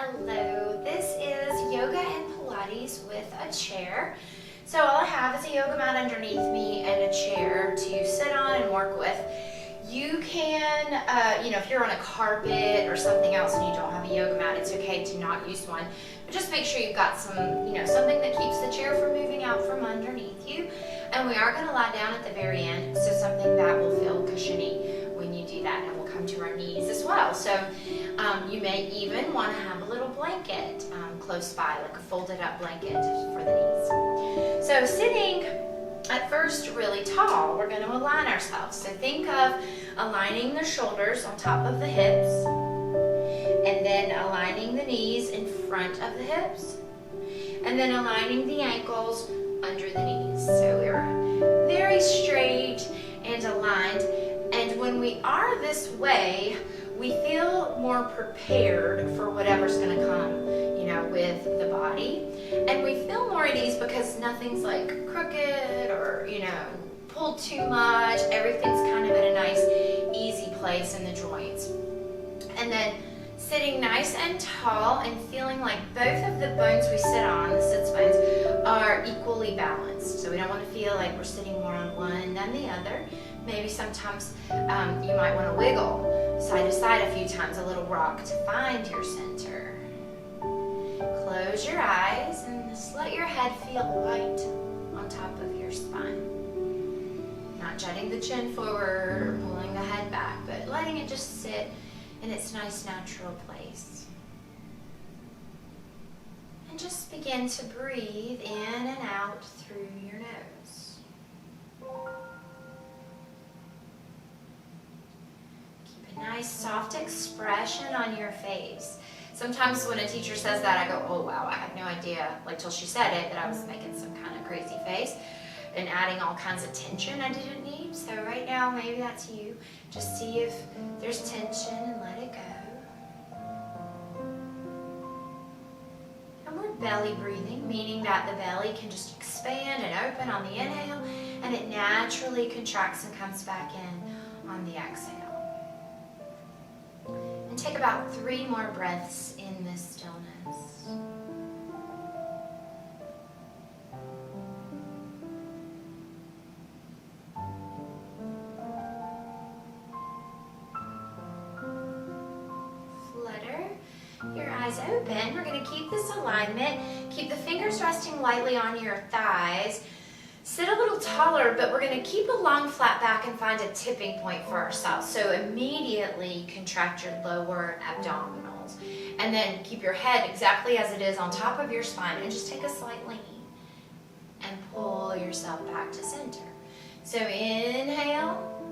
Hello, this is yoga and Pilates with a chair. So all I have is a yoga mat underneath me and a chair to sit on and work with. You can, if you're on a carpet or something else and you don't have a yoga mat, it's okay to not use one. But just make sure you've got some, something that keeps the chair from moving out from underneath you. And we are going to lie down at the very end, so something that will feel cushiony when you do that, and we'll come to our knees as well. So you may even want to have a little blanket close by, like a folded up blanket for the knees. So sitting at first really tall, we're going to align ourselves. So think of aligning the shoulders on top of the hips, and then aligning the knees in front of the hips, and then aligning the ankles under the knees. So we're very straight and aligned. And when we are this way, we feel more prepared for whatever's going to come, with the body. And we feel more at ease because nothing's like crooked or, pulled too much. Everything's kind of at a nice, easy place in the joints. And then sitting nice and tall and feeling like both of the bones we sit on, the sits bones, are equally balanced. So we don't want to feel like we're sitting more on one than the other. Maybe sometimes you might want to wiggle side to side a few times, a little rock to find your center. Close your eyes and just let your head feel light on top of your spine. Not jutting the chin forward or pulling the head back, but letting it just sit in its nice natural place. And just begin to breathe in and out through your nose. Keep a nice soft expression on your face. Sometimes when a teacher says that, I go, oh wow, I had no idea, like till she said it, that I was making some kind of crazy face and adding all kinds of tension I didn't need. So right now, maybe that's you. Just see if there's tension and let it go. And we're belly breathing, meaning that the belly can just expand and open on the inhale, and it naturally contracts and comes back in on the exhale. And take about 3 more breaths in this stillness. Flutter your eyes open. We're going to keep this alignment. Keep the fingers resting lightly on your thighs. Sit a little taller, but we're going to keep a long flat back and find a tipping point for ourselves. So immediately contract your lower abdominals. And then keep your head exactly as it is on top of your spine and just take a slight lean and pull yourself back to center. So inhale,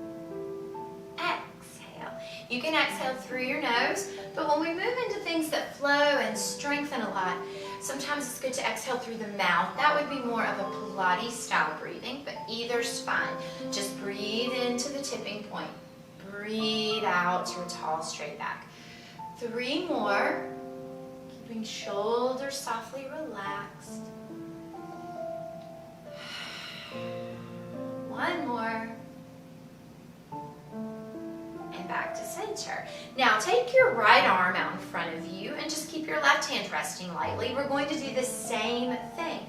exhale. You can exhale through your nose, but when we move into things that flow and strengthen a lot, sometimes it's good to exhale through the mouth. That would be more of a Pilates style breathing, but either's fine. Just breathe into the tipping point. Breathe out to a tall, straight back. 3 more. Keeping shoulders softly relaxed. 1 more. And back to center. Now take your right arm out in front of you and just keep your left hand resting lightly. We're going to do the same thing.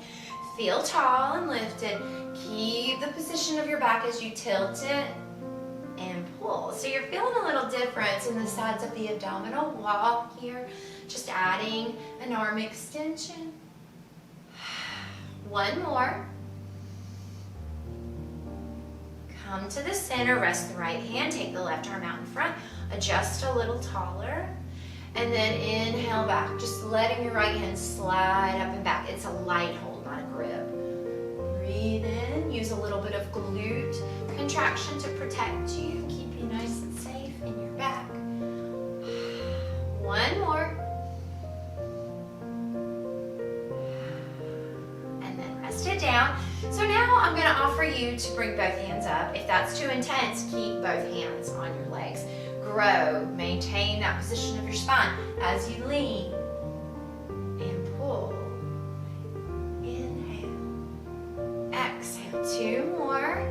Feel tall and lifted. Keep the position of your back as you tilt it and pull. So you're feeling a little difference in the sides of the abdominal wall here. Just adding an arm extension. 1 more. Come to the center, rest the right hand, take the left arm out in front, adjust a little taller, and then inhale back, just letting your right hand slide up and back. It's a light hold, not a grip. Breathe in, use a little bit of glute contraction to protect you, keep you nice and safe in your back. 1 more. And then rest it down. So now I'm going to offer you to bring both hands up. If that's too intense, keep both hands on your legs. Grow, maintain that position of your spine as you lean and pull. Inhale, exhale. 2 more.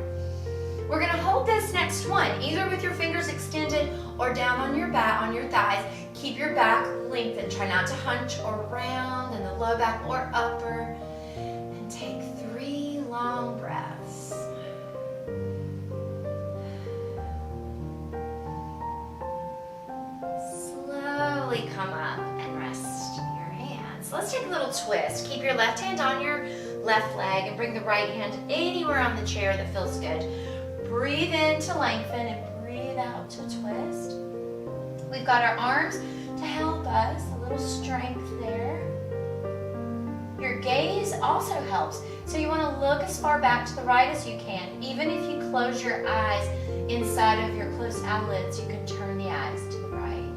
We're going to hold this next one, either with your fingers extended or down on your back, on your thighs. Keep your back lengthen. Try not to hunch or round in the low back or upper. And take 3 long breaths. Slowly come up and rest your hands. Let's take a little twist. Keep your left hand on your left leg and bring the right hand anywhere on the chair that feels good. Breathe in to lengthen and breathe out to twist. We've got our arms to help us, a little strength there. Your gaze also helps. So you want to look as far back to the right as you can. Even if you close your eyes inside of your closed eyelids, you can turn the eyes to the right.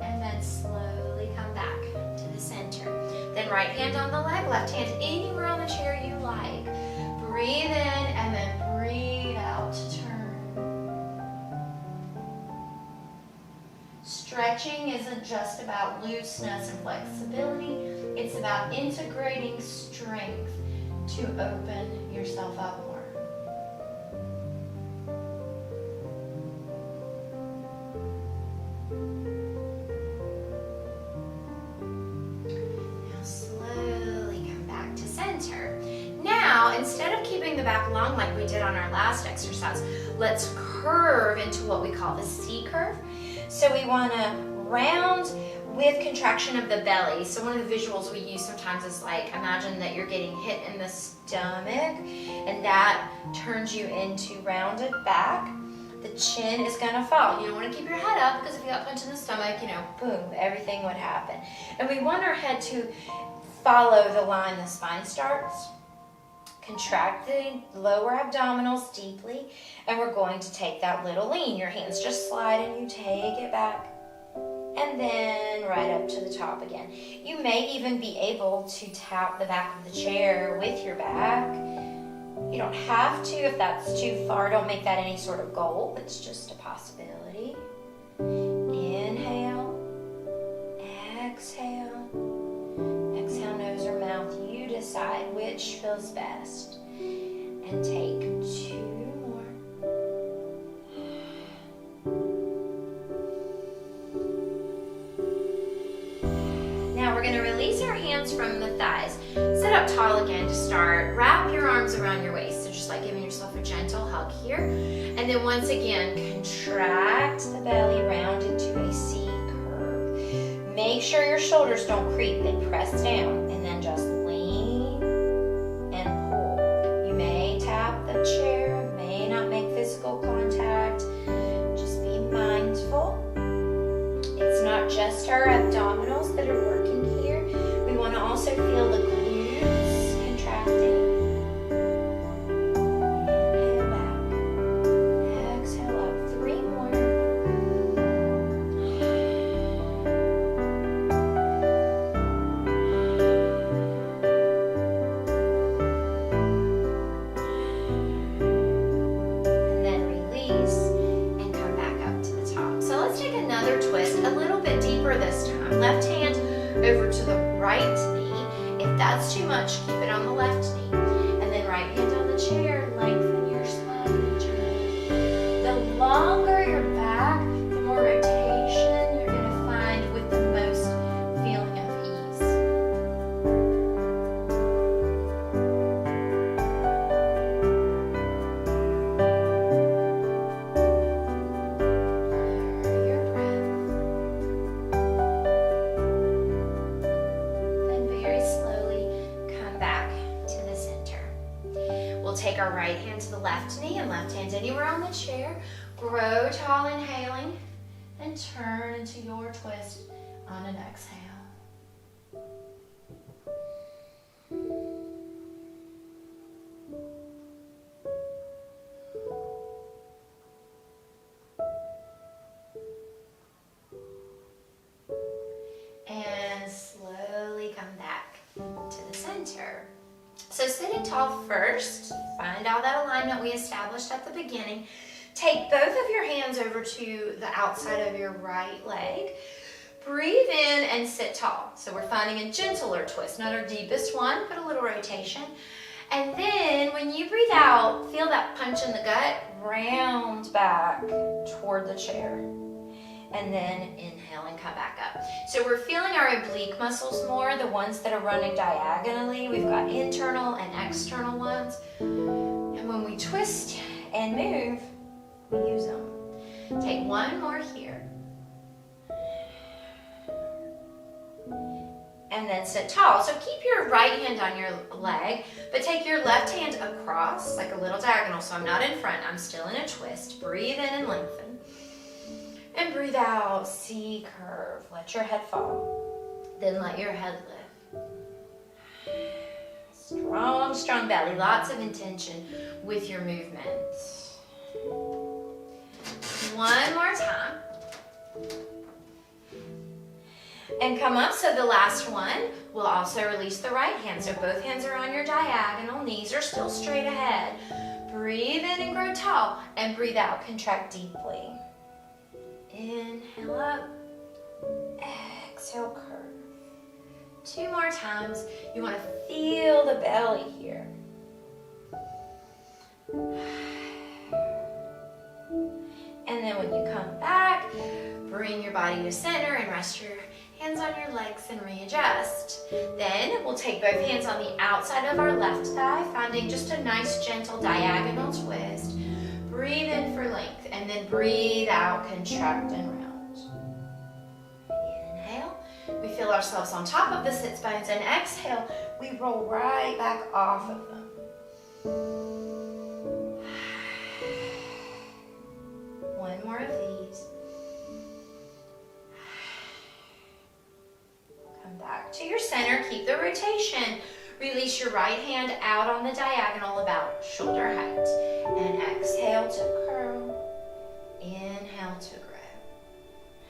And then slowly come back to the center. Then right hand on the leg, left hand anywhere on the chair you like. Breathe in and then breathe out to turn. Stretching isn't just about looseness and flexibility. It's about integrating strength to open yourself up more. Now slowly come back to center. Now, instead of keeping the back long like we did on our last exercise, let's curve into what we call the C curve. So we want to round with contraction of the belly. So one of the visuals we use sometimes is like, imagine that you're getting hit in the stomach and that turns you into rounded back. The chin is going to fall. You don't want to keep your head up because if you got punched in the stomach, boom, everything would happen. And we want our head to follow the line the spine starts. Contract the lower abdominals deeply, and we're going to take that little lean. Your hands just slide and you take it back, and then right up to the top again. You may even be able to tap the back of the chair with your back. You don't have to if that's too far. Don't make that any sort of goal. It's just a possibility. Inhale, exhale. Exhale, nose or mouth. You decide which feels best. And take 2 more. Now we're going to release our hands from the thighs. Sit up tall again to start. Wrap your arms around your waist. So just like giving yourself a gentle hug here. And then once again, contract the belly round into a C curve. Make sure your shoulders don't creep. They press down. And then just lean and pull. You may tap the chair, may not make physical contact. Just be mindful. It's not just our abdominals that are working here. We want to also feel the glutes contracting. Inhale back. Exhale up. 3 more. And then release and come back up to the top. So let's take another twist, a little bit deeper this time. Left hand over to the right knee. If that's too much, keep it on the left knee. And then right hand on the chair, lengthen your spine and turn. The longer your back, the more rotation you're going to find with the most feeling of ease. Lower your breath. Then very slowly come back to the center. We'll take our right hand to the left knee and left hand anywhere on the chair. Grow tall, inhaling, and turn into your twist on an exhale. And slowly come back to the center. So sitting tall first, find out that alignment we established at the beginning. Take both of your hands over to the outside of your right leg. Breathe in and sit tall. So we're finding a gentler twist, not our deepest one, but a little rotation. And then when you breathe out, feel that punch in the gut, round back toward the chair. And then inhale and come back up. So we're feeling our oblique muscles more, the ones that are running diagonally. We've got internal and external ones. And when we twist and move, we use them. Take one more here. And then sit tall. So keep your right hand on your leg, but take your left hand across like a little diagonal. So I'm not in front, I'm still in a twist. Breathe in and lengthen. And breathe out, C curve. Let your head fall. Then let your head lift. Strong, strong belly. Lots of intention with your movements. One more time. And come up. So the last one will also release the right hand. So both hands are on your diagonal. Knees are still straight ahead. Breathe in and grow tall. And breathe out. Contract deeply. Inhale up. Exhale, curve. Two more times. You want to feel the belly here. And then when you come back, bring your body to center and rest your hands on your legs and readjust. Then we'll take both hands on the outside of our left thigh, finding just a nice gentle diagonal twist. Breathe in for length and then breathe out, contract and round. Inhale, we feel ourselves on top of the sit spines, and exhale, we roll right back off of them. One more of these. Come back to your center, keep the rotation. Release your right hand out on the diagonal about shoulder height. And exhale to curl. Inhale to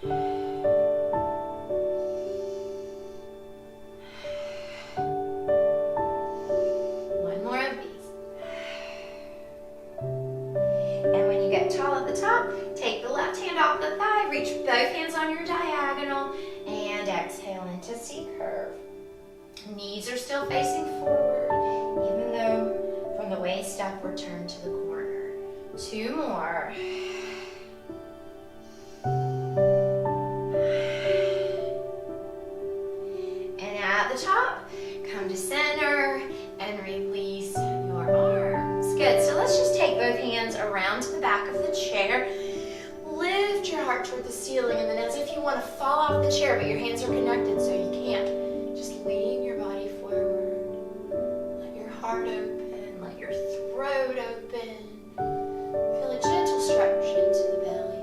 grow. One more of these. And when you get tall at the top, take the left hand off the thigh, reach both hands on your diagonal, and exhale into C curve. Knees are still facing forward, even though from the waist up, we're turned to the corner. Two more. And at the top, come to center and release your arms. Good, so let's just take both hands around to the back of the chair. Lift your heart toward the ceiling, and then as if you want to fall off the chair, but your hands are connected so you can't, just lean your body forward. Let your heart open, let your throat open. Feel a gentle stretch into the belly.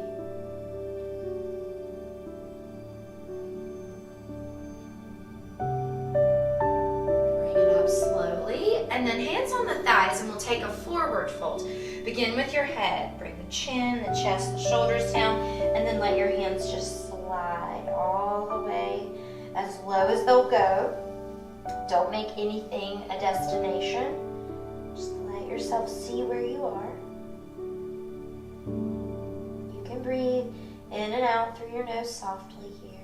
Bring it up slowly, and then hands on the thighs, and we'll take a forward fold. Begin with your head. Bring the chin, the chest, the shoulders down, and then let your hands just slide all the way as low as they'll go. Don't make anything a destination. Just let yourself see where you are. You can breathe in and out through your nose softly here.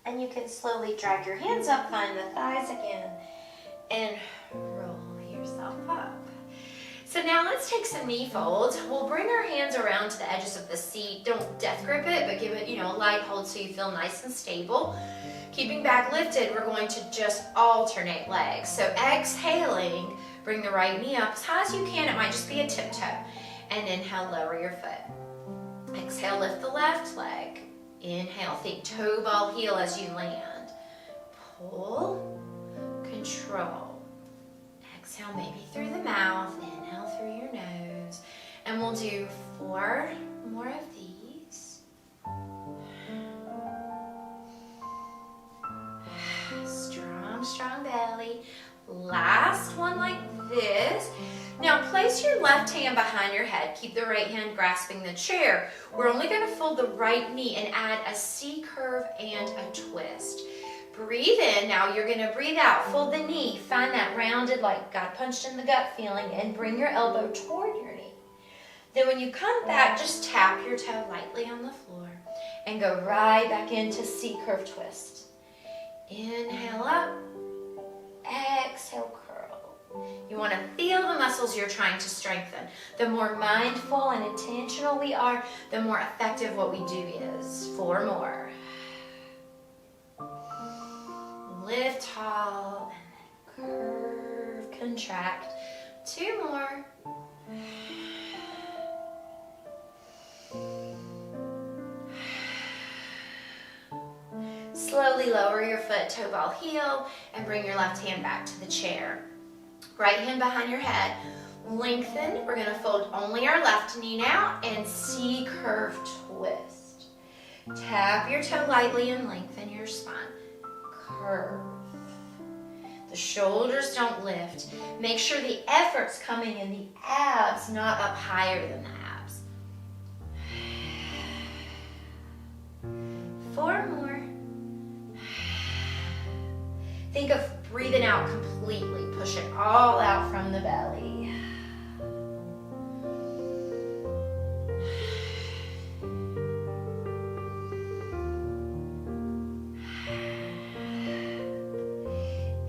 And you can slowly drag your hands up, find the thighs again, and roll yourself up. So now let's take some knee folds. We'll bring our hands around to the edges of the seat. Don't death grip it, but give it, a light hold so you feel nice and stable. Keeping back lifted, we're going to just alternate legs. So exhaling, bring the right knee up as high as you can. It might just be a tiptoe. And inhale, lower your foot. Exhale, lift the left leg. Inhale, think toe ball heel as you land. Pull, control. Exhale, maybe through the mouth. Inhale through your nose. And we'll do 4 more of these. Strong, strong belly. Last one like this. Now place your left hand behind your head. Keep the right hand grasping the chair. We're only going to fold the right knee and add a C curve and a twist. Breathe in. Now you're going to breathe out. Fold the knee. Find that rounded, like got punched in the gut feeling, and bring your elbow toward your knee. Then when you come back, just tap your toe lightly on the floor and go right back into C curve twist. Inhale up, exhale curl. You want to feel the muscles you're trying to strengthen. The more mindful and intentional we are, the more effective what we do is. 4 more. Lift tall and then curve, contract. 2 more. Slowly lower your foot, toe ball heel, and bring your left hand back to the chair. Right hand behind your head. Lengthen. We're going to fold only our left knee now and C curve twist. Tap your toe lightly and lengthen your spine. Curve. The shoulders don't lift. Make sure the effort's coming in the abs, not up higher than the abs. 4 more. Think of breathing out completely. Push it all out from the belly.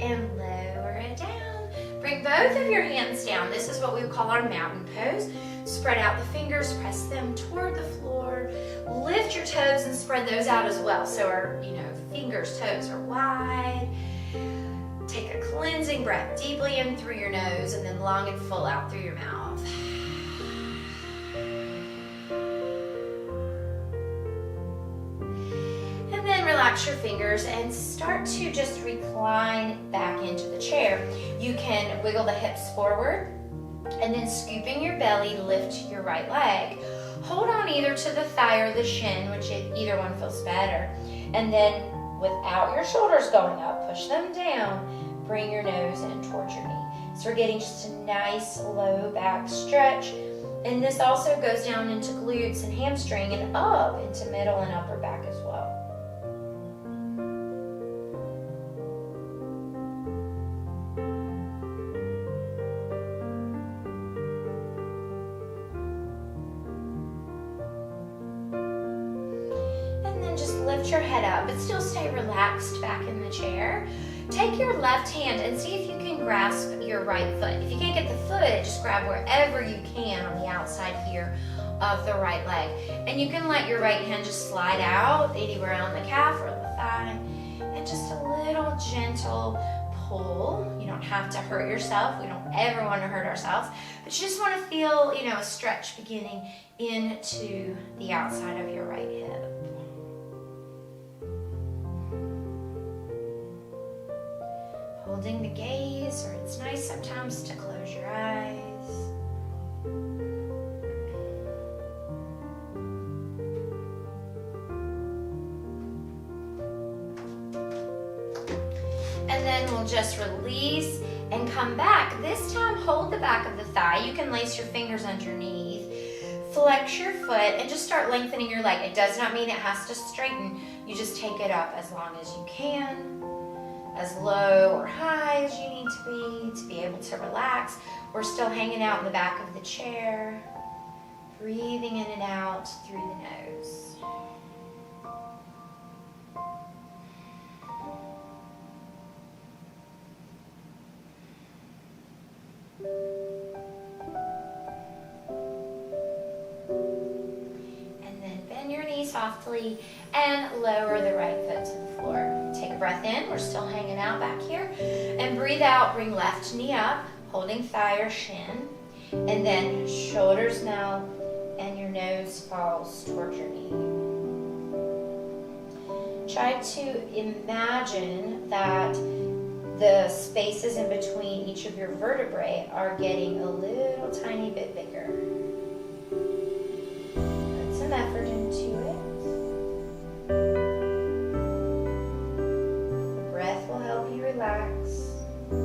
And lower it down. Bring both of your hands down. This is what we call our mountain pose. Spread out the fingers, press them toward the floor. Lift your toes and spread those out as well. So our, fingers, toes are wide. Take a cleansing breath deeply in through your nose and then long and full out through your mouth. And then relax your fingers and start to just recline back into the chair. You can wiggle the hips forward and then scooping your belly, lift your right leg. Hold on either to the thigh or the shin, either one feels better. And then without your shoulders going up, push them down. Bring your nose in towards your knee. So we're getting just a nice low back stretch. And this also goes down into glutes and hamstring and up into middle and upper back as well. And then just lift your head up, but still stay relaxed back in the chair. Take your left hand and see if you can grasp your right foot. If you can't get the foot, just grab wherever you can on the outside here of the right leg. And you can let your right hand just slide out anywhere on the calf or the thigh. And just a little gentle pull. You don't have to hurt yourself. We don't ever want to hurt ourselves. But you just want to feel, a stretch beginning into the outside of your right hip. Holding the gaze, or it's nice sometimes to close your eyes. And then we'll just release and come back. This time, hold the back of the thigh. You can lace your fingers underneath. Flex your foot and just start lengthening your leg. It does not mean it has to straighten. You just take it up as long as you can. As low or high as you need to be able to relax. We're still hanging out in the back of the chair, breathing in and out through the nose. And then bend your knee softly and lower the right foot to the floor. Take a breath in, we're still hanging out back here. And breathe out, bring left knee up, holding thigh or shin. And then shoulders melt and your nose falls towards your knee. Try to imagine that the spaces in between each of your vertebrae are getting a little tiny bit bigger. Put some effort into it. Relax. It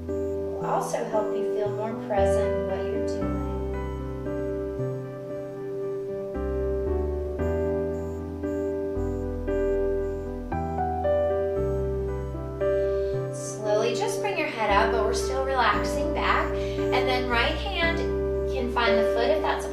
will also help you feel more present in what you're doing. Slowly just bring your head up, but we're still relaxing back. And then right hand can find the foot if that's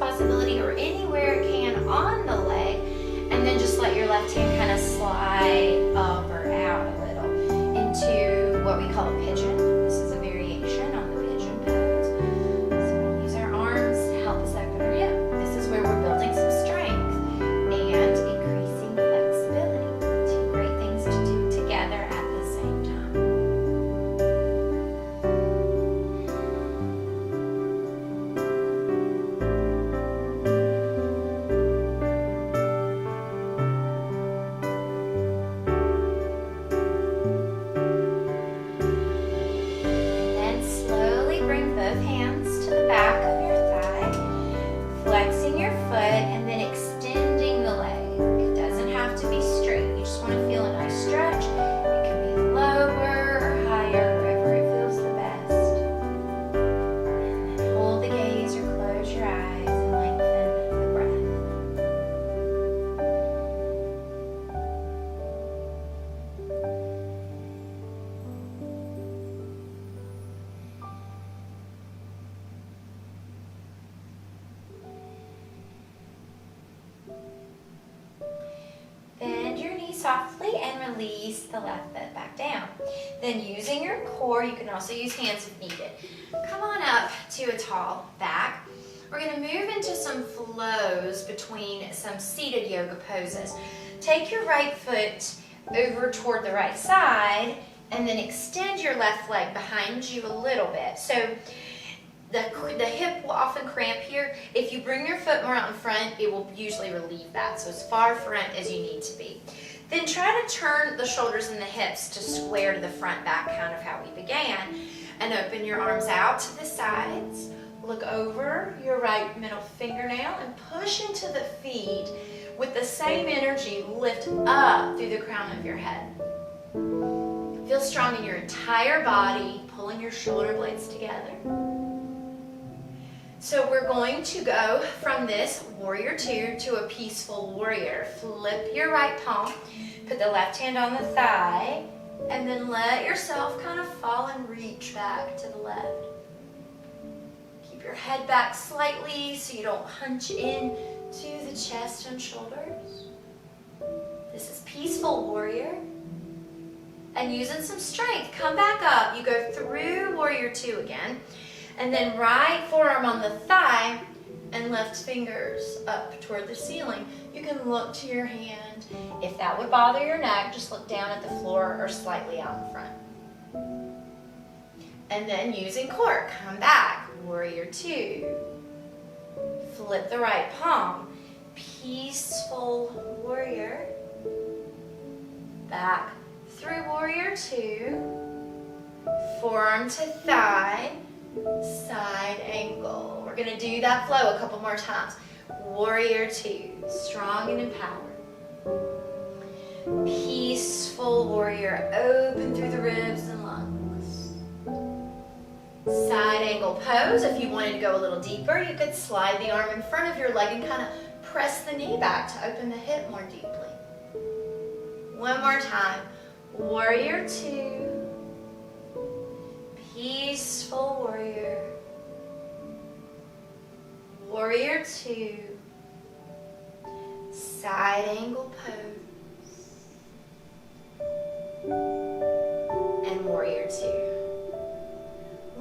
softly and release the left foot back down. Then using your core, you can also use hands if needed. Come on up to a tall back. We're going to move into some flows between some seated yoga poses. Take your right foot over toward the right side and then extend your left leg behind you a little bit. So the hip will often cramp here. If you bring your foot more out in front, it will usually relieve that. So as far front as you need to be. Then try to turn the shoulders and the hips to square to the front back, kind of how we began. And open your arms out to the sides. Look over your right middle fingernail and push into the feet. With the same energy, lift up through the crown of your head. Feel strong in your entire body, pulling your shoulder blades together. So we're going to go from this warrior two to a peaceful warrior. Flip your right palm, put the left hand on the thigh, and then let yourself kind of fall and reach back to the left. Keep your head back slightly so you don't hunch in to the chest and shoulders. This is peaceful warrior. And using some strength, come back up. You go through warrior two again. And then right forearm on the thigh and left fingers up toward the ceiling. You can look to your hand. If that would bother your neck, just look down at the floor or slightly out in front. And then using core, come back. Warrior two. Flip the right palm. Peaceful warrior. Back through warrior two. Forearm to thigh. Side angle. We're going to do that flow a couple more times. Warrior two. Strong and empowered. Peaceful warrior. Open through the ribs and lungs. Side angle pose. If you wanted to go a little deeper, you could slide the arm in front of your leg and kind of press the knee back to open the hip more deeply. One more time. Warrior two. Peaceful warrior. Warrior two. Side angle pose. And warrior two.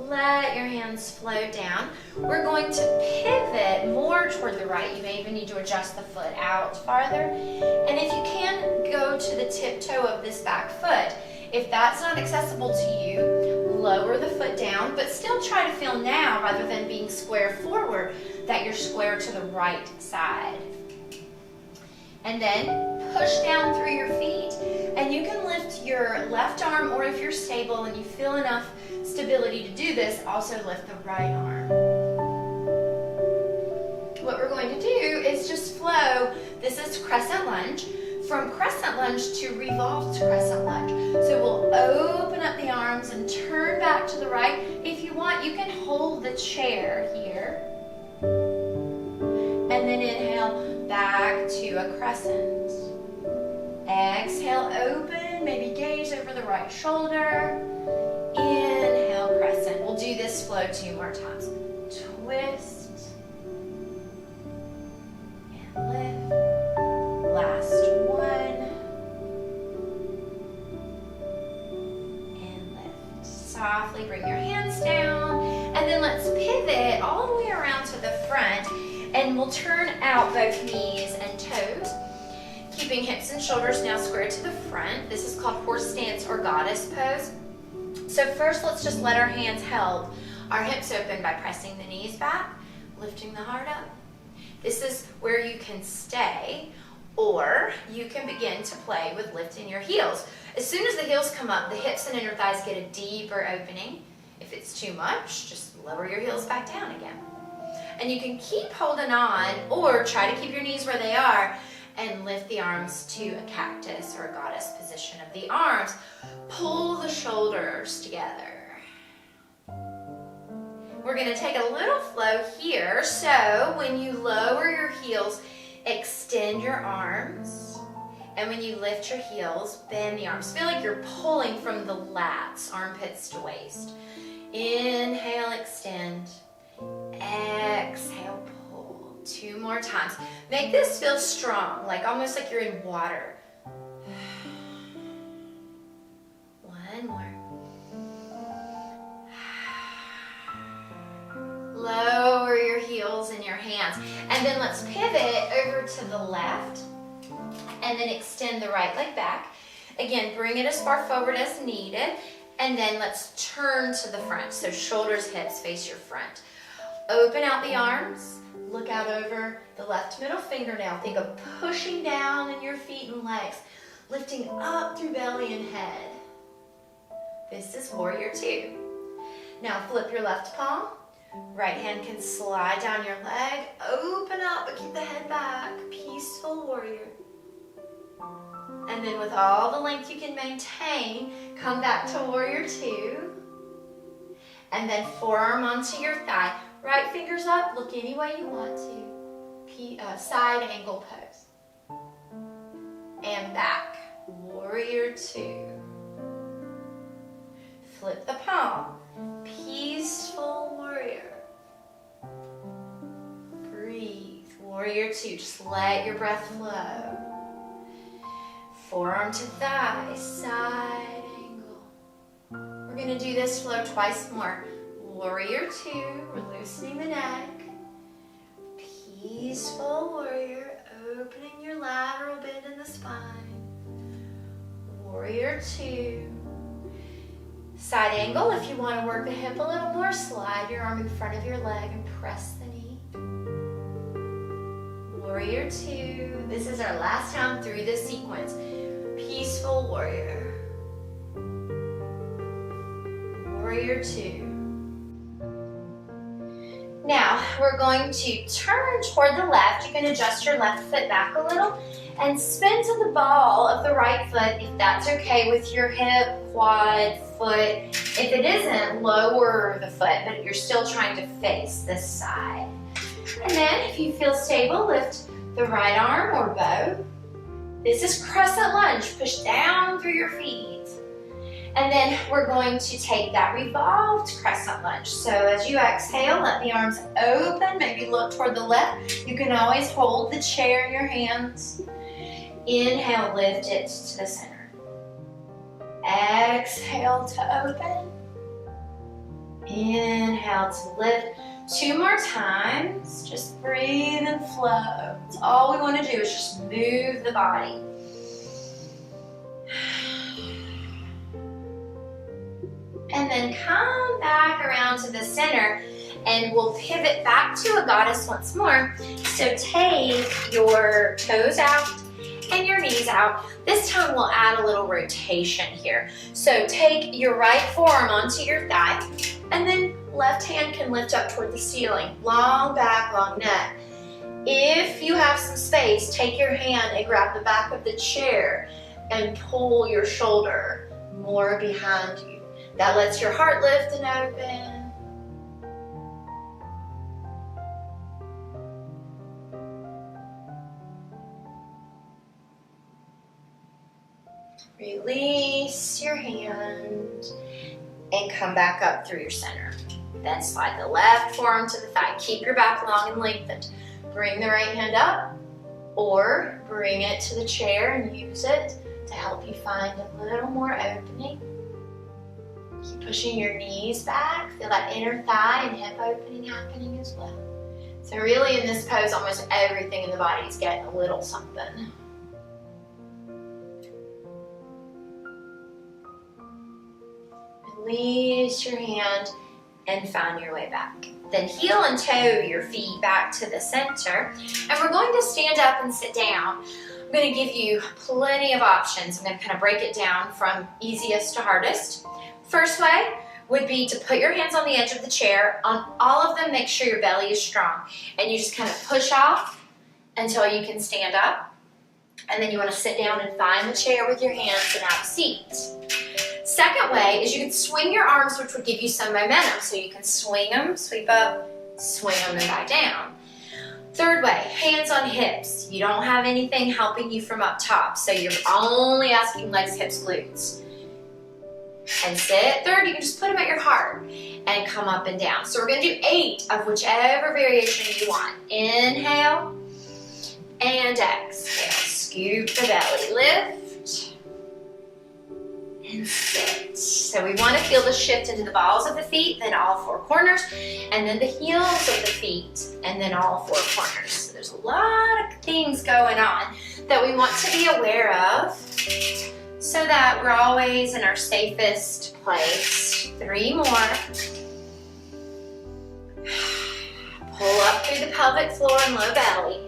Let your hands flow down. We're going to pivot more toward the right. You may even need to adjust the foot out farther. And if you can, go to the tiptoe of this back foot. If that's not accessible to you, lower the foot down, but still try to feel now, rather than being square forward, that you're square to the right side. And then push down through your feet, and you can lift your left arm, or if you're stable and you feel enough stability to do this, also lift the right arm. What we're going to do is just flow. This is crescent lunge. From crescent lunge to revolved crescent lunge. So we'll open up the arms and turn back to the right. If you want, you can hold the chair here. And then inhale back to a crescent. Exhale, open, maybe gaze over the right shoulder. Inhale, crescent. We'll do this flow 2 more times. Twist and lift. Last one. And lift. Softly bring your hands down. And then let's pivot all the way around to the front. And we'll turn out both knees and toes. Keeping hips and shoulders now square to the front. This is called horse stance or goddess pose. So first, let's just let our hands held, our hips open by pressing the knees back, lifting the heart up. This is where you can stay, or you can begin to play with lifting your heels. As soon as the heels come up, the hips and inner thighs get a deeper opening. If it's too much, just lower your heels back down again. And you can keep holding on, or try to keep your knees where they are, and lift the arms to a cactus or a goddess position of the arms. Pull the shoulders together. We're going to take a little flow here. So when you lower your heels, extend your arms. And when you lift your heels, bend the arms. Feel like you're pulling from the lats, armpits to waist. Inhale, extend. Exhale, pull. 2 more times. Make this feel strong, like almost like you're in water. 10 more. Lower your heels and your hands. And then let's pivot over to the left and then extend the right leg back. Again, bring it as far forward as needed. And then let's turn to the front. So shoulders, hips face your front. Open out the arms. Look out over the left middle fingernail. Think of pushing down in your feet and legs, lifting up through belly and head. This is warrior two. Now flip your left palm. Right hand can slide down your leg. Open up, but keep the head back. Peaceful warrior. And then with all the length you can maintain, come back to warrior two. And then forearm onto your thigh. Right fingers up, look any way you want to. Side angle pose. And back. Warrior two. Flip the palm. Peaceful warrior. Breathe. Warrior two. Just let your breath flow. Forearm to thigh. Side angle. We're going to do this flow twice more. Warrior two. We're loosening the neck. Peaceful warrior. Opening your lateral bend in the spine. Warrior two. Side angle, if you want to work the hip a little more, slide your arm in front of your leg and press the knee. Warrior two. This is our last time through this sequence. Peaceful warrior. Warrior two. Now, we're going to turn toward the left. You can adjust your left foot back a little and spin to the ball of the right foot if that's okay with your hip, quad, foot. If it isn't, lower the foot, but you're still trying to face this side. And then, if you feel stable, lift the right arm or bow. This is crescent lunge. Push down through your feet. And then we're going to take that revolved crescent lunge. So as you exhale, let the arms open, maybe look toward the left. You can always hold the chair in your hands. Inhale, lift it to the center. Exhale to open. Inhale to lift. 2 more times. Just breathe and flow. That's all we want to do is just move the body. And then come back around to the center and we'll pivot back to a goddess once more. So take your toes out and your knees out. This time we'll add a little rotation here. So take your right forearm onto your thigh and then left hand can lift up toward the ceiling. Long back, long neck. If you have some space, take your hand and grab the back of the chair and pull your shoulder more behind you. That lets your heart lift and open. Release your hand and come back up through your center. Then slide the left forearm to the thigh. Keep your back long and lengthened. Bring the right hand up or bring it to the chair and use it to help you find a little more opening. Keep pushing your knees back. Feel that inner thigh and hip opening happening as well. So really in this pose, almost everything in the body is getting a little something. Release your hand and find your way back. Then heel and toe your feet back to the center. And we're going to stand up and sit down. I'm going to give you plenty of options. I'm going to kind of break it down from easiest to hardest. First way would be to put your hands on the edge of the chair. On all of them, make sure your belly is strong. And you just kind of push off until you can stand up. And then you want to sit down and find the chair with your hands and have a seat. Second way is you can swing your arms, which would give you some momentum. So you can swing them, sweep up, swing them, and back down. Third way, hands on hips. You don't have anything helping you from up top. So you're only asking legs, hips, glutes. And sit. Third, you can just put them at your heart and come up and down. So we're going to do 8 of whichever variation you want. Inhale and exhale. Scoop the belly. Lift and sit. So we want to feel the shift into the balls of the feet, then all four corners, and then the heels of the feet, and then all four corners. So there's a lot of things going on that we want to be aware of so that we're always in our safest place. 3 more. Pull up through the pelvic floor and low belly.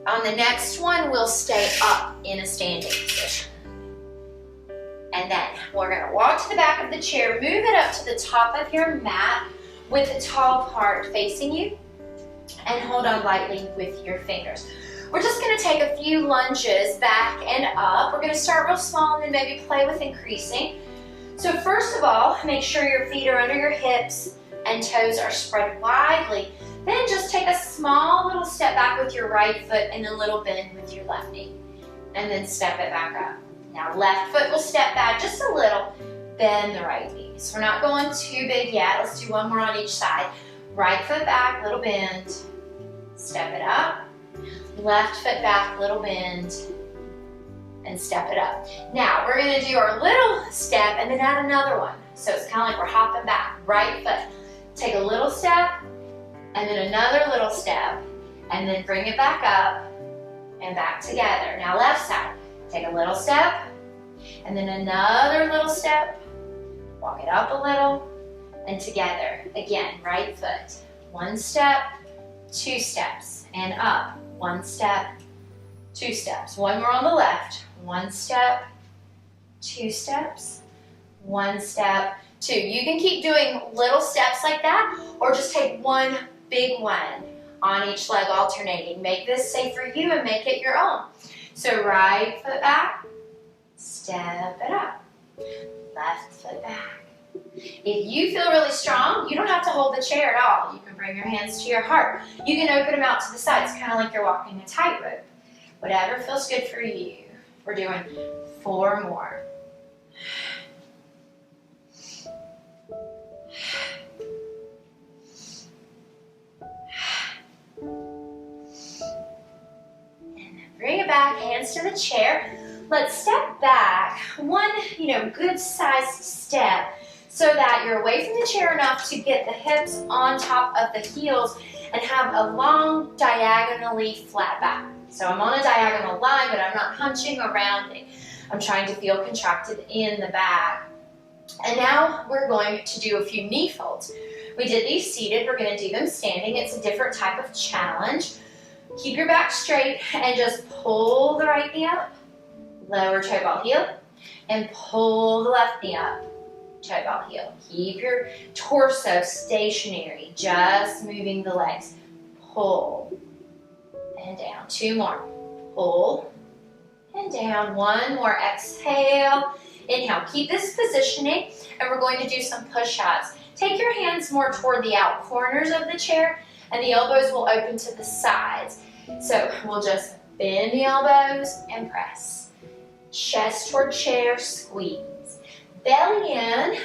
On the next one, we'll stay up in a standing position. And then we're gonna walk to the back of the chair, move it up to the top of your mat with the tall part facing you, and hold on lightly with your fingers. We're just gonna take a few lunges back and up. We're gonna start real small and then maybe play with increasing. So first of all, make sure your feet are under your hips and toes are spread widely. Then just take a small little step back with your right foot and a little bend with your left knee. And then step it back up. Now left foot will step back just a little, bend the right knee. So we're not going too big yet. Let's do one more on each side. Right foot back, little bend, step it up. Left foot back, little bend, and step it up. Now we're gonna do our little step and then add another one. So it's kind of like we're hopping back. Right foot, take a little step, and then another little step, and then bring it back up and back together. Now left side, take a little step, and then another little step, walk it up a little, and together. Again, right foot, 1 step, 2 steps, and up. 1 step, 2 steps. One more on the left. 1 step, 2 steps, 1 step, 2. You can keep doing little steps like that, or just take one big one on each leg alternating. Make this safe for you and make it your own. So right foot back, step it up. Left foot back. If you feel really strong, you don't have to hold the chair at all. You can bring your hands to your heart. You can open them out to the sides, kind of like you're walking a tightrope. Whatever feels good for you. We're doing 4 more. Bring it back, hands to the chair. Let's step back, one, good sized step so that you're away from the chair enough to get the hips on top of the heels and have a long, diagonally flat back. So I'm on a diagonal line, but I'm not hunching or rounding. I'm trying to feel contracted in the back. And now we're going to do a few knee folds. We did these seated, we're gonna do them standing. It's a different type of challenge. Keep your back straight and just pull the right knee up, lower toe ball heel, and pull the left knee up, toe ball heel. Keep your torso stationary, just moving the legs. Pull and down. 2 more. Pull and down. 1 more. Exhale. Inhale. Keep this positioning, and we're going to do some push-ups. Take your hands more toward the out corners of the chair, and the elbows will open to the sides. So we'll just bend the elbows and press. Chest toward chair, squeeze. Belly in.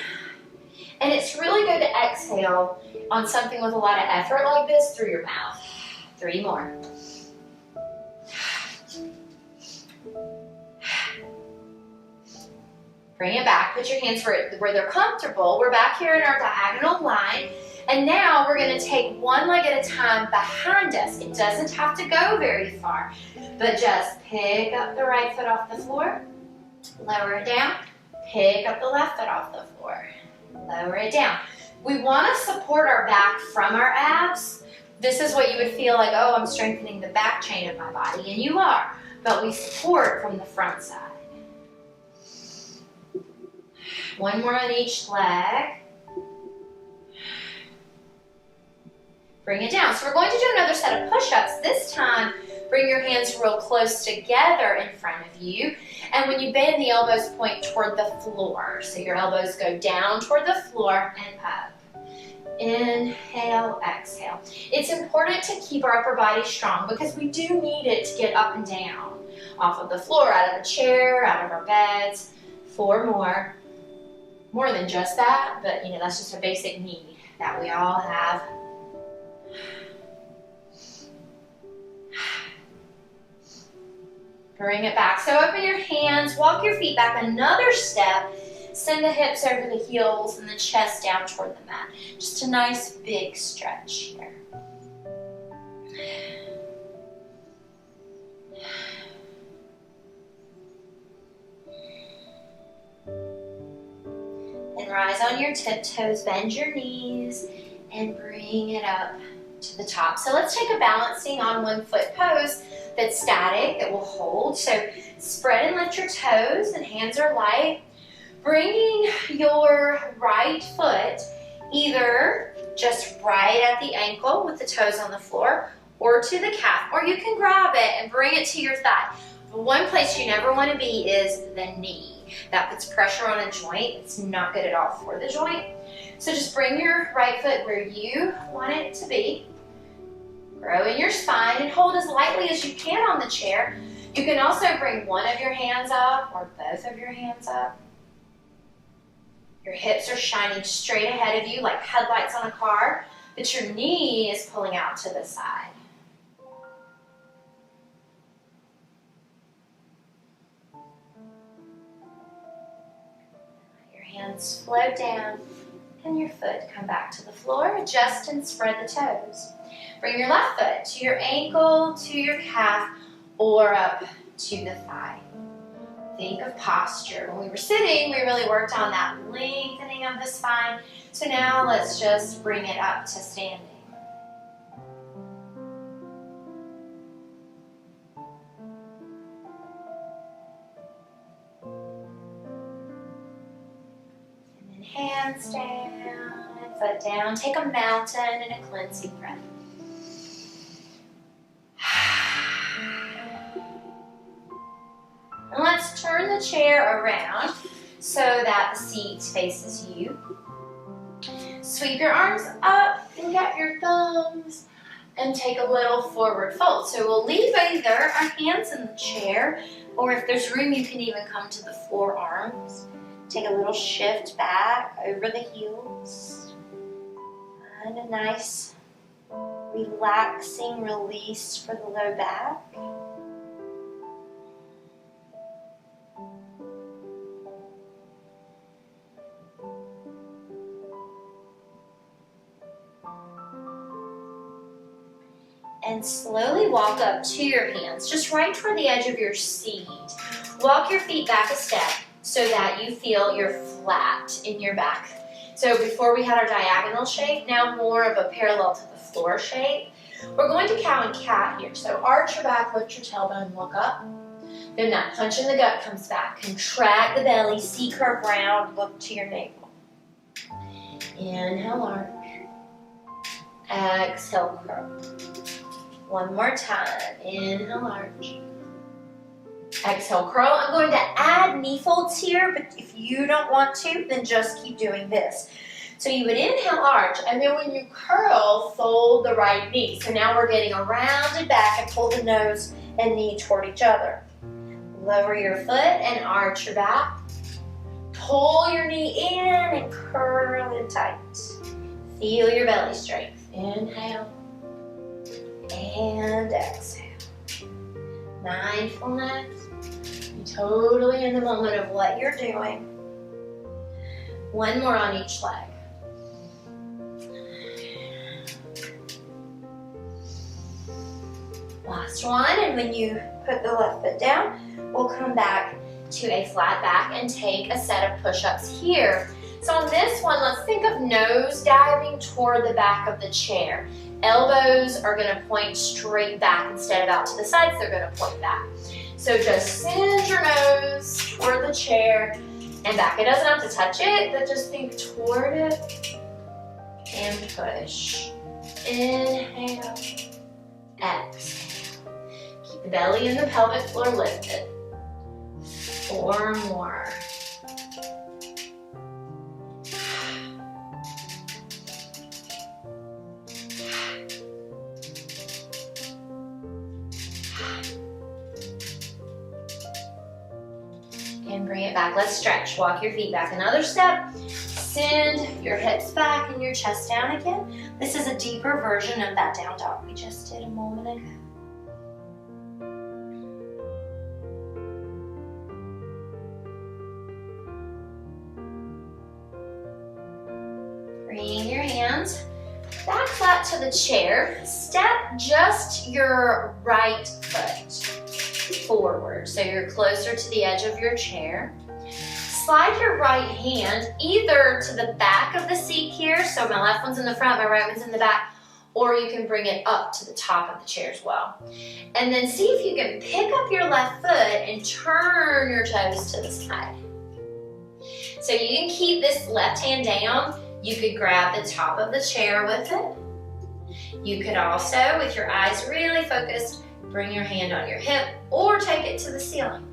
And it's really good to exhale on something with a lot of effort like this through your mouth. 3 more. Bring it back. Put your hands where they're comfortable. We're back here in our diagonal line. And now we're going to take one leg at a time behind us. It doesn't have to go very far, but just pick up the right foot off the floor, lower it down, pick up the left foot off the floor, lower it down. We want to support our back from our abs. This is what you would feel like, oh, I'm strengthening the back chain of my body, and you are, but we support from the front side. 1 more on each leg. Bring it down. So we're going to do another set of push-ups. This time, bring your hands real close together in front of you. And when you bend, the elbows point toward the floor. So your elbows go down toward the floor and up. Inhale, exhale. It's important to keep our upper body strong because we do need it to get up and down. Off of the floor, out of the chair, out of our beds. 4 more. More than just that, but that's just a basic need that we all have. Bring it back. So open your hands, walk your feet back another step, Send the hips over the heels and the chest down toward the mat. Just a nice big stretch here. And rise on your tiptoes, bend your knees, and bring it up to the top. So let's take a balancing on one foot pose that's static, that will hold. So spread and lift your toes, and hands are light. Bringing your right foot either just right at the ankle with the toes on the floor, or to the calf, or you can grab it and bring it to your thigh. But one place you never want to be is the knee. That puts pressure on a joint. It's not good at all for the joint. So just bring your right foot where you want it to be. Grow in your spine and hold as lightly as you can on the chair. You can also bring one of your hands up or both of your hands up. Your hips are shining straight ahead of you like headlights on a car, but your knee is pulling out to the side. Your hands float down and your foot come back to the floor. Adjust and spread the toes. Bring your left foot to your ankle, to your calf, or up to the thigh. Think of posture. When we were sitting, we really worked on that lengthening of the spine. So now let's just bring it up to standing. And then hands down and foot down. Take a mountain and a cleansing breath. And let's turn the chair around so that the seat faces you. Sweep your arms up and get your thumbs and take a little forward fold. So we'll leave either our hands in the chair, or if there's room, you can even come to the forearms. Take a little shift back over the heels. And a nice relaxing release for the low back. And slowly walk up to your hands, just right toward the edge of your seat. Walk your feet back a step so that you feel you're flat in your back. So before we had our diagonal shape, now more of a parallel to the floor shape. We're going to cow and cat here. So arch your back, lift your tailbone, look up. Then that punch in the gut comes back. Contract the belly, C-curve round, look to your navel. Inhale, arch. Exhale, curl. One more time. Inhale, arch. Exhale, curl. I'm going to add knee folds here, but if you don't want to, then just keep doing this. So you would inhale, arch, and then when you curl, fold the right knee. So now we're getting a rounded back and pull the nose and knee toward each other. Lower your foot and arch your back. Pull your knee in and curl it tight. Feel your belly strength. Inhale and exhale. Mindfulness. Be totally in the moment of what you're doing. One more on each leg. Last one, and when you put the left foot down, we'll come back to a flat back and take a set of push-ups here. So on this one, let's think of nose diving toward the back of the chair. Elbows are going to point straight back instead of out to the sides, they're going to point back. So just send your nose toward the chair and back. It doesn't have to touch it, but just think toward it and push. Inhale, exhale. Keep the belly and the pelvic floor lifted. 4 more. And bring it back. Let's stretch. Walk your feet back another step. Send your hips back and your chest down again. This is a deeper version of that down dog we just did a moment ago. Bring your hands back flat to the chair. Step just your right foot forward so you're closer to the edge of your chair. Slide your right hand either to the back of the seat here, so my left one's in the front, my right one's in the back, or you can bring it up to the top of the chair as well. And then see if you can pick up your left foot and turn your toes to the side. So you can keep this left hand down. You could grab the top of the chair with it. You could also, with your eyes really focused, bring your hand on your hip or take it to the ceiling.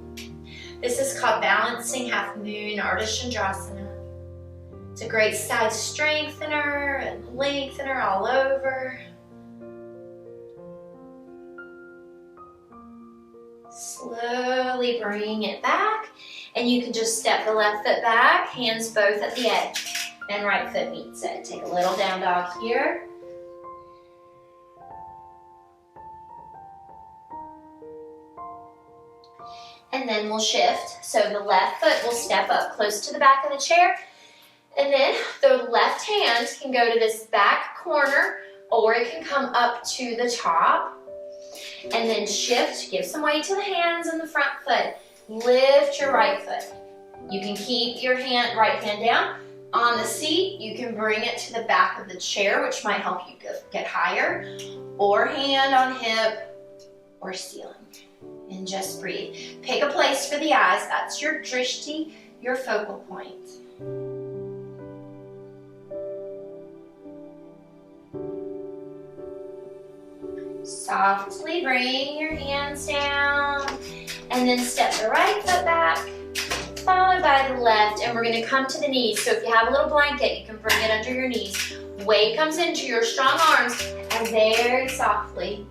This is called balancing half moon Ardha Chandrasana. It's a great side strengthener and lengthener all over. Slowly bring it back, and you can just step the left foot back, hands both at the edge, and right foot meets it. Take a little down dog here. And then we'll shift. So the left foot will step up close to the back of the chair. And then the left hand can go to this back corner, or it can come up to the top. And then shift, give some weight to the hands and the front foot. Lift your right foot. You can keep your right hand down. On the seat, you can bring it to the back of the chair, which might help you get higher, or hand on hip or ceiling. And just breathe. Pick a place for the eyes. That's your drishti, your focal point. Softly bring your hands down, and then step the right foot back, followed by the left, and we're going to come to the knees. So if you have a little blanket, you can bring it under your knees. Weight comes into your strong arms, and very softly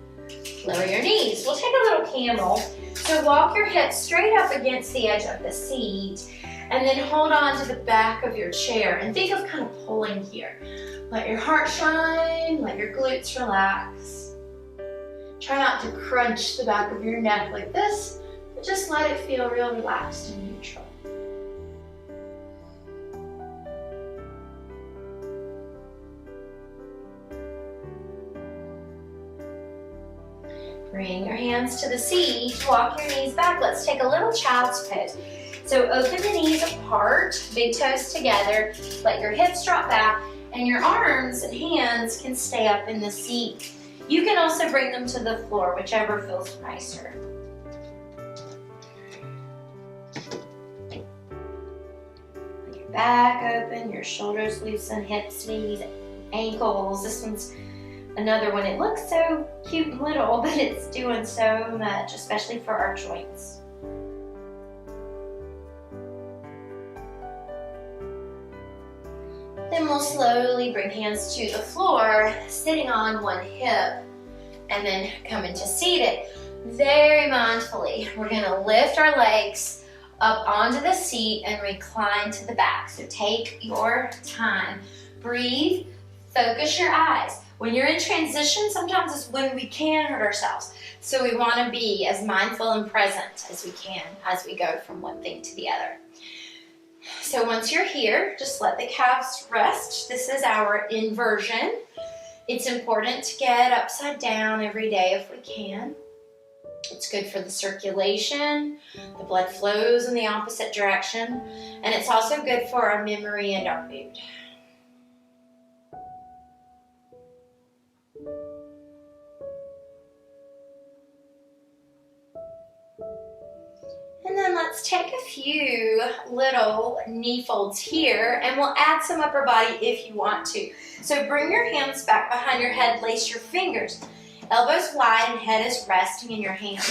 lower your knees. We'll take a little camel. So walk your hips straight up against the edge of the seat, and then hold on to the back of your chair, and think of kind of pulling here. Let your heart shine, let your glutes relax. Try not to crunch the back of your neck like this, but just let it feel real relaxed and neutral. Bring your hands to the seat, walk your knees back. Let's take a little child's pose. So open the knees apart, big toes together, let your hips drop back, and your arms and hands can stay up in the seat. You can also bring them to the floor, whichever feels nicer. Your back open, your shoulders loosen, hips, knees, ankles. This one's another one. It looks so cute and little, but it's doing so much, especially for our joints. Then we'll slowly bring hands to the floor, sitting on one hip, and then come into seated. Very mindfully, we're gonna lift our legs up onto the seat and recline to the back. So take your time. Breathe, focus your eyes. When you're in transition, sometimes it's when we can hurt ourselves. So we wanna be as mindful and present as we can as we go from one thing to the other. So once you're here, just let the calves rest. This is our inversion. It's important to get upside down every day if we can. It's good for the circulation. The blood flows in the opposite direction. And it's also good for our memory and our mood. And then let's take a few little knee folds here, and we'll add some upper body if you want to. So bring your hands back behind your head, lace your fingers. Elbows wide and head is resting in your hand.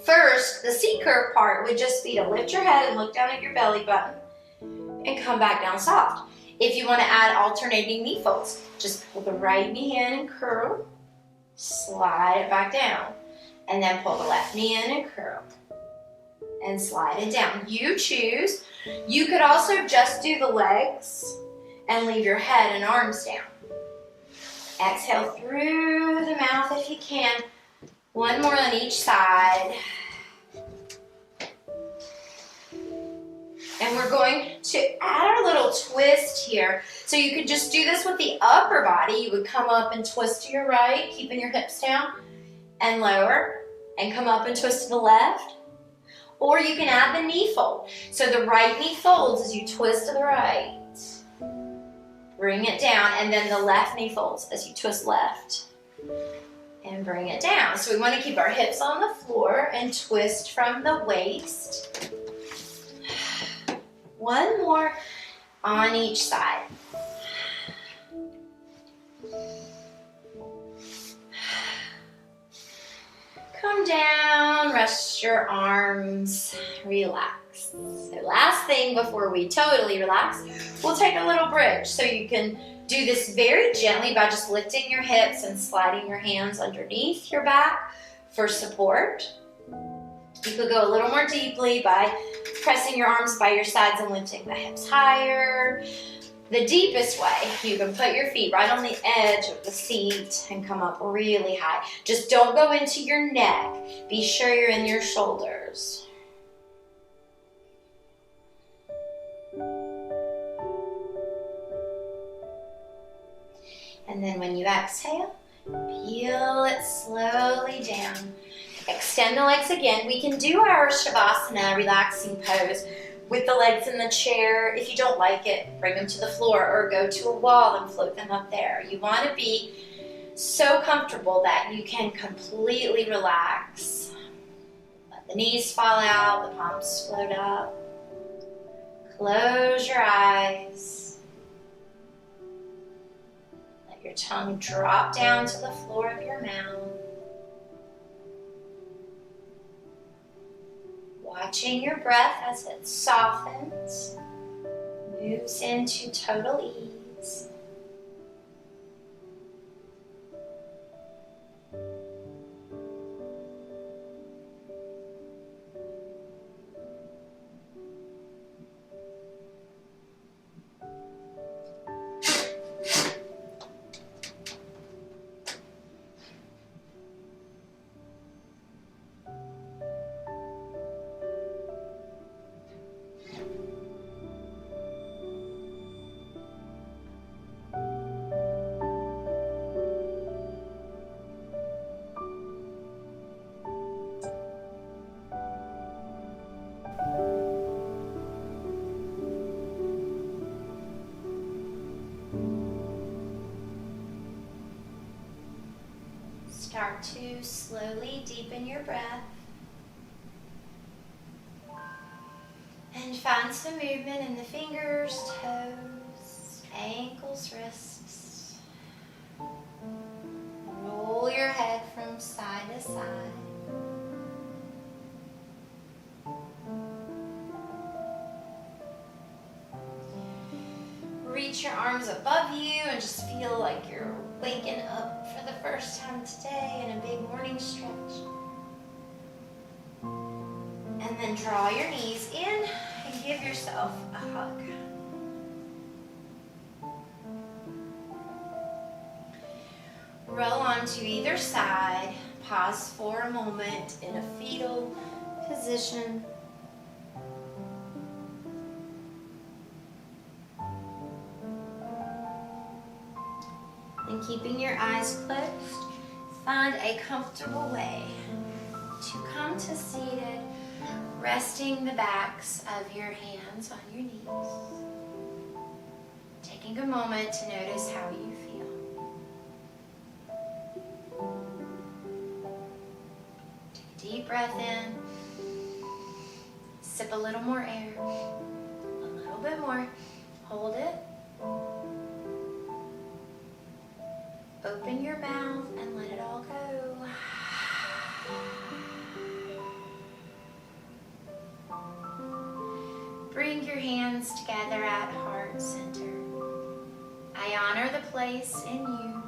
First, the C curve part would just be to lift your head and look down at your belly button and come back down soft. If you want to add alternating knee folds, just pull the right knee in and curl, slide it back down, and then pull the left knee in and curl, and slide it down. You choose. You could also just do the legs and leave your head and arms down. Exhale through the mouth if you can. One more on each side. And we're going to add our little twist here. So you could just do this with the upper body. You would come up and twist to your right, keeping your hips down, and lower, and come up and twist to the left. Or you can add the knee fold. So the right knee folds as you twist to the right. Bring it down, and then the left knee folds as you twist left. And bring it down. So we want to keep our hips on the floor and twist from the waist. One more on each side. Come down, rest your arms, relax. So last thing before we totally relax, we'll take a little bridge. So you can do this very gently by just lifting your hips and sliding your hands underneath your back for support. You could go a little more deeply by pressing your arms by your sides and lifting the hips higher. The deepest way, you can put your feet right on the edge of the seat and come up really high. Just don't go into your neck. Be sure you're in your shoulders. And then when you exhale, peel it slowly down. Extend the legs again. We can do our Shavasana relaxing pose with the legs in the chair. If you don't like it, bring them to the floor or go to a wall and float them up there. You want to be so comfortable that you can completely relax. Let the knees fall out, the palms float up. Close your eyes. Let your tongue drop down to the floor of your mouth. Watching your breath as it softens, moves into total ease. Start to slowly deepen your breath and find some movement in the fingers, toes, ankles, wrists. Roll your head from side to side. Reach your arms above you and just feel like you're waking up for the first time today in a big morning stretch. And then draw your knees in and give yourself a hug. Roll onto either side. Pause for a moment in a fetal position. And keeping your eyes closed, find a comfortable way to come to seated, resting the backs of your hands on your knees. Taking a moment to notice how you feel. Take a deep breath in. Sip a little more air. A little bit more. Hold it. Open your mouth and let it all go. Bring your hands together at heart center. I honor the place in you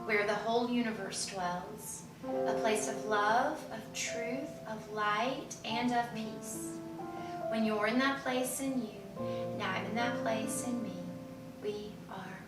where the whole universe dwells, a place of love, of truth, of light, and of peace. When you're in that place in you, and I'm in that place in me, we are